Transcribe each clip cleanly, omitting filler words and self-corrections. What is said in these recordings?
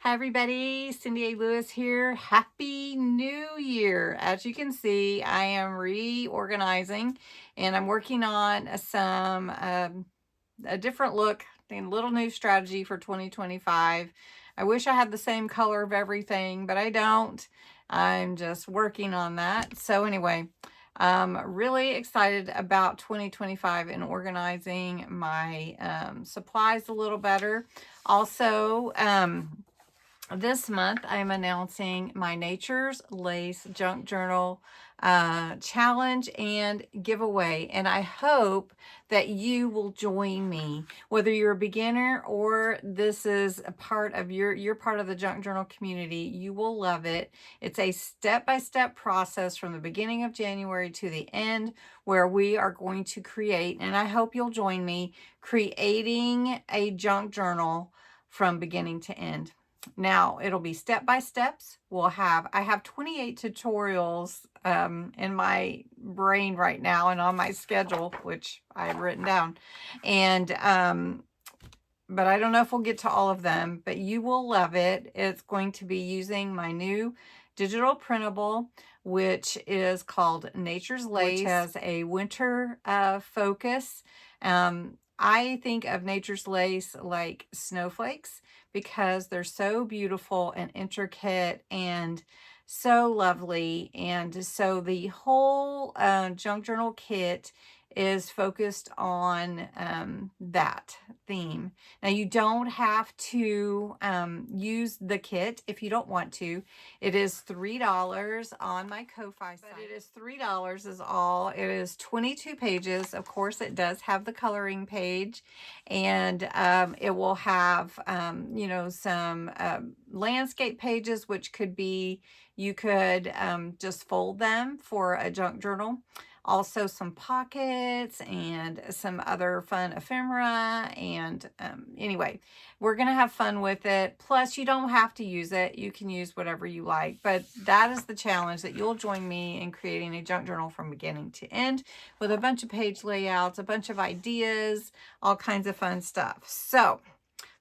Hi everybody, Cindy A. Lewis here. Happy New Year. As you can see, I am reorganizing and I'm working on a different look and a little new strategy for 2025. I wish I had the same color of everything, but I don't. I'm just working on that. So anyway, I'm really excited about 2025 and organizing my supplies a little better. Also, this month, I'm announcing my Nature's Lace Junk Journal challenge and giveaway. And I hope that you will join me, whether you're a beginner or this is a part of you're part of the junk journal community. You will love it. It's a step-by-step process from the beginning of January to the end where we are going to create, and I hope you'll join me, creating a junk journal from beginning to end. Now it'll be step by steps. I have 28 tutorials in my brain right now and on my schedule, which I've written down. And but I don't know if we'll get to all of them, but you will love it. It's going to be using my new digital printable, which is called Nature's Lace, which has a winter focus. I think of Nature's Lace like snowflakes because they're so beautiful and intricate and so lovely. And so the whole junk journal kit is focused on that theme. Now you don't have to use the kit if you don't want to. It is $3 on my Ko-Fi site. But it is $3 is all. It is 22 pages. Of course, it does have the coloring page, and it will have, some landscape pages, which could be, you could just fold them for a junk journal. Also some pockets and some other fun ephemera. And anyway, we're going to have fun with it. Plus, you don't have to use it. You can use whatever you like. But that is the challenge, that you'll join me in creating a junk journal from beginning to end with a bunch of page layouts, a bunch of ideas, all kinds of fun stuff. So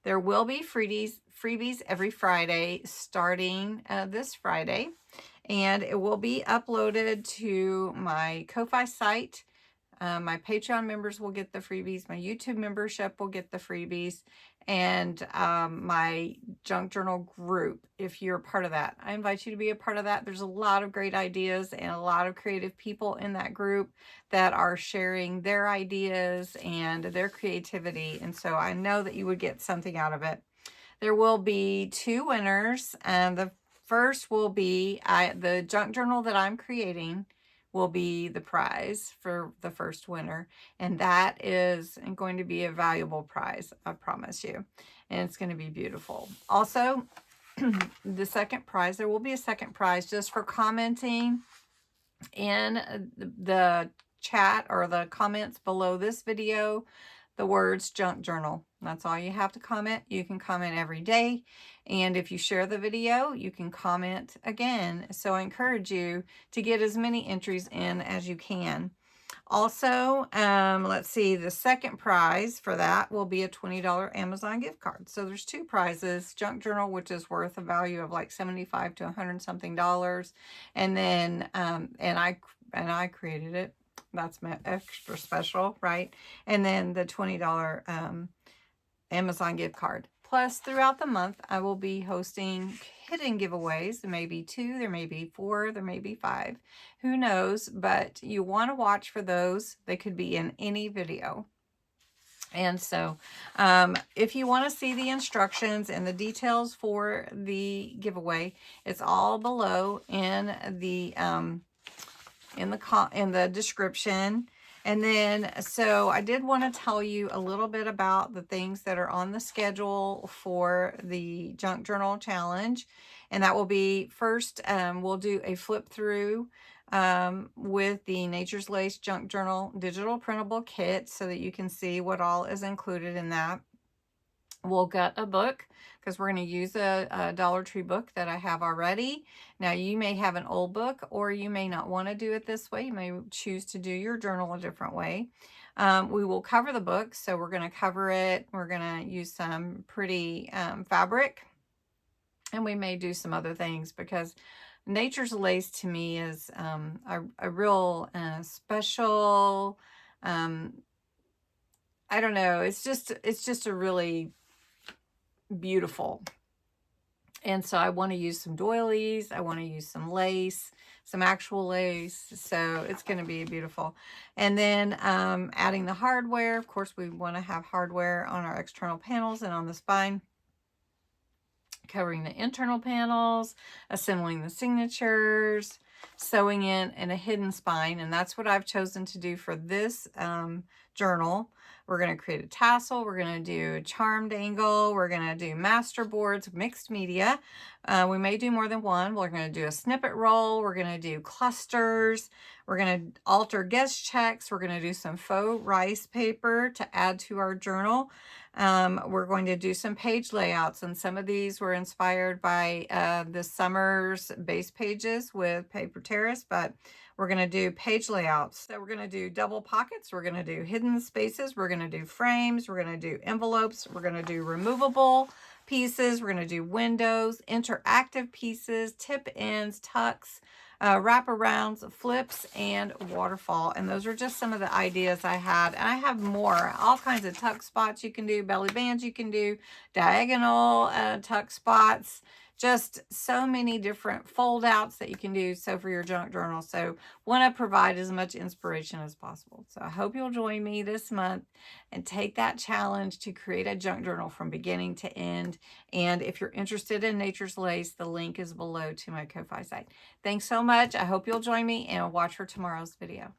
there will be freebies every Friday starting this Friday. And it will be uploaded to my Ko-Fi site. My Patreon members will get the freebies. My YouTube membership will get the freebies. And my junk journal group, if you're a part of that. I invite you to be a part of that. There's a lot of great ideas and a lot of creative people in that group that are sharing their ideas and their creativity. And so I know that you would get something out of it. There will be 2 winners, and the first will be the junk journal that I'm creating will be the prize for the first winner, and that is going to be a valuable prize, I promise you, and it's going to be beautiful. Also, the second prize, there will be a second prize just for commenting in the chat or the comments below this video the words junk journal. That's all you have to comment. You can comment every day, and if you share the video, you can comment again. So I encourage you to get as many entries in as you can. Also, let's see, the second prize for that will be a $20 Amazon gift card. So there's 2 prizes: junk journal, which is worth a value of like $75 to $100 something dollars, and then and I created it. That's my extra special, right? And then the $20 Amazon gift card. Plus, throughout the month, I will be hosting hidden giveaways. There may be 2, there may be 4, there may be 5. Who knows? But you want to watch for those. They could be in any video. And so, if you want to see the instructions and the details for the giveaway, it's all below in the description. And then, so I did want to tell you a little bit about the things that are on the schedule for the Junk Journal Challenge. And that will be, first, we'll do a flip through with the Nature's Lace Junk Journal digital printable kit so that you can see what all is included in that. We'll get a book because we're going to use a Dollar Tree book that I have already. Now, you may have an old book, or you may not want to do it this way. You may choose to do your journal a different way. We will cover the book, so we're going to cover it. We're going to use some pretty fabric. And we may do some other things, because Nature's Lace to me is a real special, um, I don't know, it's just a really beautiful. And so I want to use some doilies. I want to use some lace, some actual lace. So it's going to be beautiful. And then adding the hardware. Of course, we want to have hardware on our external panels and on the spine. Covering the internal panels, assembling the signatures, sewing in a hidden spine. And that's what I've chosen to do for this journal. We're going to create a tassel. We're going to do a charmed angle. We're going to do master boards, mixed media. We may do more than one. We're going to do a snippet roll. We're going to do clusters. We're going to alter guest checks. We're going to do some faux rice paper to add to our journal. We're going to do some page layouts, and some of these were inspired by this summer's base pages with Paper Terrace, but we're going to do page layouts. So we're going to do double pockets. We're going to do hidden spaces. We're going to do frames. We're going to do envelopes. We're going to do removable pieces. We're going to do windows, interactive pieces, tip ends, tucks, wraparounds, flips, and waterfall. And those are just some of the ideas I had. And I have more, all kinds of tuck spots you can do, belly bands you can do, diagonal tuck spots, just so many different fold outs that you can do. So for your junk journal. So want to provide as much inspiration as possible. So I hope you'll join me this month and take that challenge to create a junk journal from beginning to end. And if you're interested in Nature's Lace, the link is below to my Ko-Fi site. Thanks so much. I hope you'll join me and watch for tomorrow's video.